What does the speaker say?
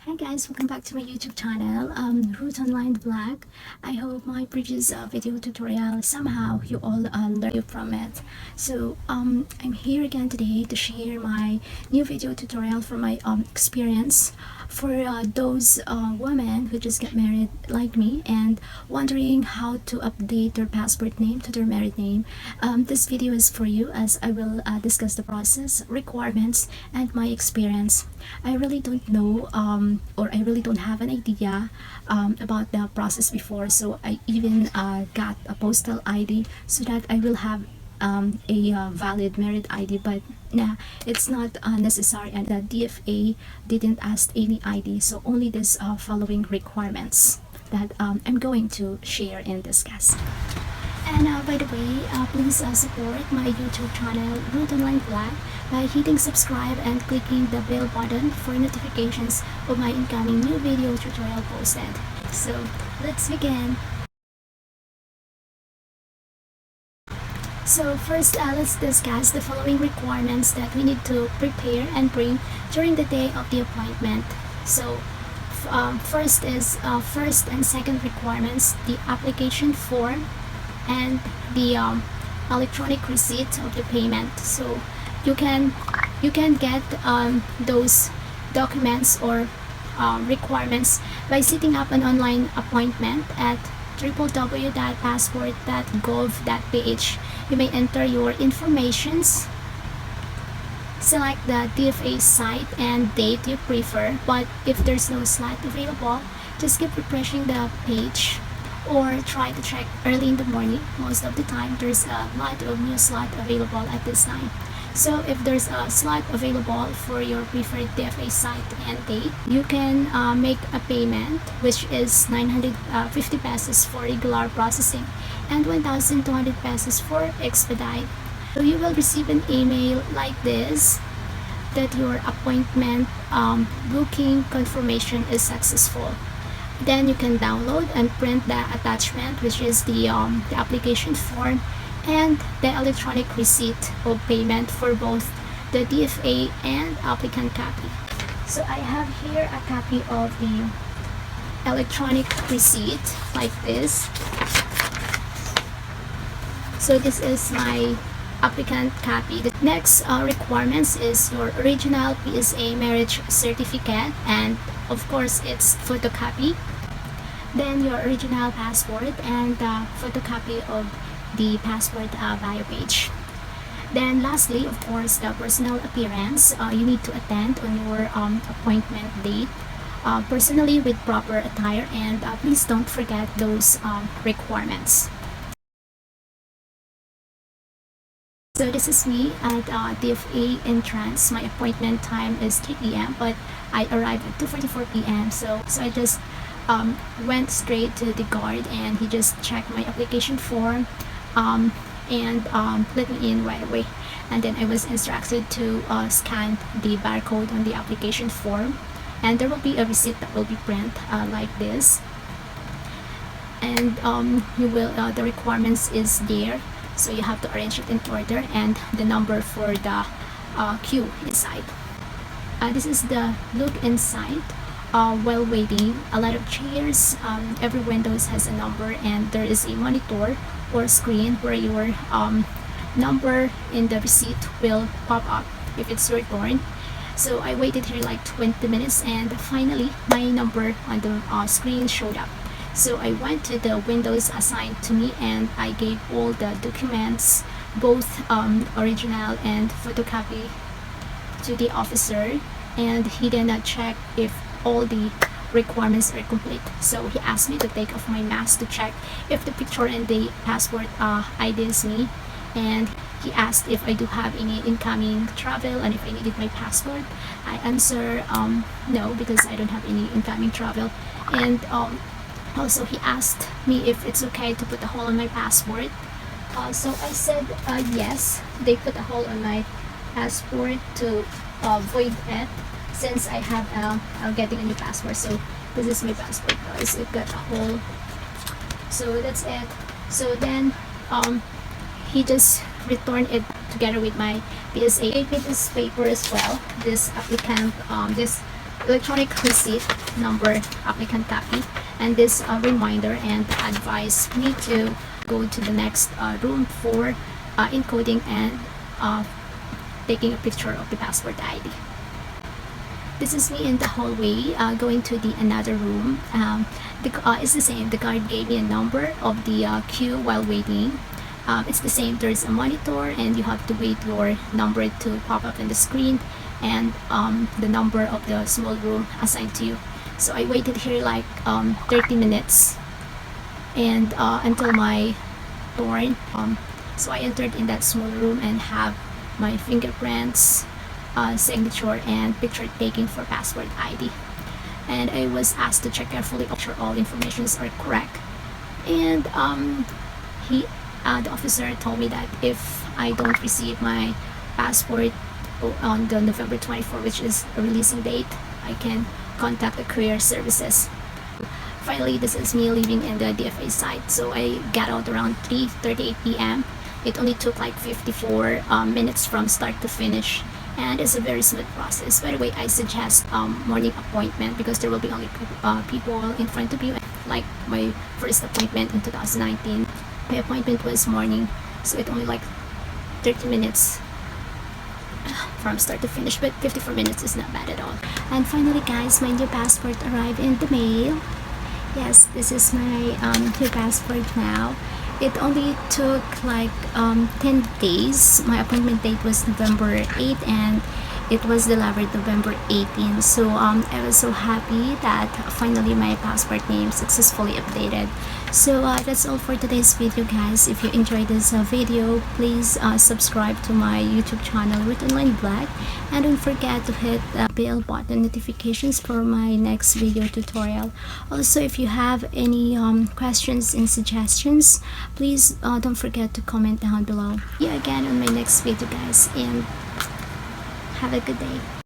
Hi guys, welcome back to my YouTube channel, Root Online Vlog. I hope my previous video tutorial somehow you all learn from it. So I'm here again today to share my new video tutorial from my experience for those women who just get married like me and wondering how to update their passport name to their married name. This video is for you as I will discuss the process, requirements, and my experience. I really don't know or I really don't have an idea about the process before, so I even got a postal ID so that I will have a valid married ID, but nah, it's not necessary, and the DFA didn't ask any ID, so only this following requirements that I'm going to share and discuss. And by the way, please support my YouTube channel, Root Online Vlog, by hitting subscribe and clicking the bell button for notifications of my incoming new video tutorial posted. So, let's begin. So first, let's discuss the following requirements that we need to prepare and bring during the day of the appointment. So first is first and second requirements, the application form and the electronic receipt of the payment. So you can get those documents or requirements by setting up an online appointment at www.passport.gov.ph. You may enter your informations, select the DFA site and date you prefer, but if there's no slot available, just keep refreshing the page or try to check early in the morning. Most of the time there's a lot of new slot available at this time. So if there's a slot available for your preferred DFA site and date, you can make a payment, which is 950 pesos for regular processing and 1,200 pesos for expedite. So you will receive an email like this that your appointment booking confirmation is successful. Then you can download and print the attachment, which is the application form and the electronic receipt of payment for both the DFA and applicant copy. So I have here a copy of the electronic receipt like this. So this is my applicant copy. The next requirements is your original PSA marriage certificate, and of course it's photocopy. Then your original passport and photocopy of the passport bio page. Then lastly, of course, the personal appearance. You need to attend on your appointment date personally with proper attire, and please don't forget those requirements. So this is me at DFA entrance. My appointment time is 3 p.m. but I arrived at 2:44 p.m. So I just went straight to the guard and he just checked my application form and let me in right away. And then I was instructed to scan the barcode on the application form, and there will be a receipt that will be printed like this. And you will the requirements is there. So you have to arrange it in order, and the number for the queue inside. This is the look inside while waiting. A lot of chairs, every windows has a number, and there is a monitor or screen where your number in the receipt will pop up if it's your turn. So I waited here like 20 minutes, and finally my number on the screen showed up. So I went to the windows assigned to me and I gave all the documents, both original and photocopy, to the officer, and he did not check if all the requirements are complete. So he asked me to take off my mask to check if the picture in the passport ID is me, and he asked if I do have any incoming travel and if I needed my passport. I answer no, because I don't have any incoming travel. And also, he asked me if it's okay to put a hole on my passport. So I said yes. They put a hole on my passport to void it, since I have I'm getting a new passport. So this is my passport, guys. It got a hole. So that's it. So then he just returned it together with my PSA. He gave me this paper as well. This applicant, this electronic receipt number, applicant copy, and this reminder, and advise me to go to the next room for encoding and taking a picture of the passport ID. This is me in the hallway going to the another room. It's the same. The guard gave me a number of the queue while waiting. It's the same. There's a monitor and you have to wait your number to pop up on the screen, and the number of the small room assigned to you. So I waited here like 30 minutes and until my turn. So I entered in that small room and have my fingerprints, signature, and picture taken for passport ID. And I was asked to check carefully make sure all informations are correct. And the officer told me that if I don't receive my passport on the November 24, which is a releasing date, I can contact the courier services. Finally, this is me leaving in the DFA site. So I got out around 3:38 p.m. It only took like 54 minutes from start to finish, and it's a very smooth process. By the way, I suggest morning appointment because there will be only people in front of you. Like my first appointment in 2019, my appointment was morning, so it only like 30 minutes from start to finish, but 54 minutes is not bad at all. And finally guys, my new passport arrived in the mail. Yes, this is my new passport now. It only took like 10 days. My appointment date was November 8 and it was delivered November 18. So I was so happy that finally my passport name successfully updated. So that's all for today's video guys. If you enjoyed this video, please subscribe to my YouTube channel Root Online Vlog, and don't forget to hit the bell button notifications for my next video tutorial. Also, if you have any questions and suggestions, please don't forget to comment down below. See you again on my next video guys, and have a good day.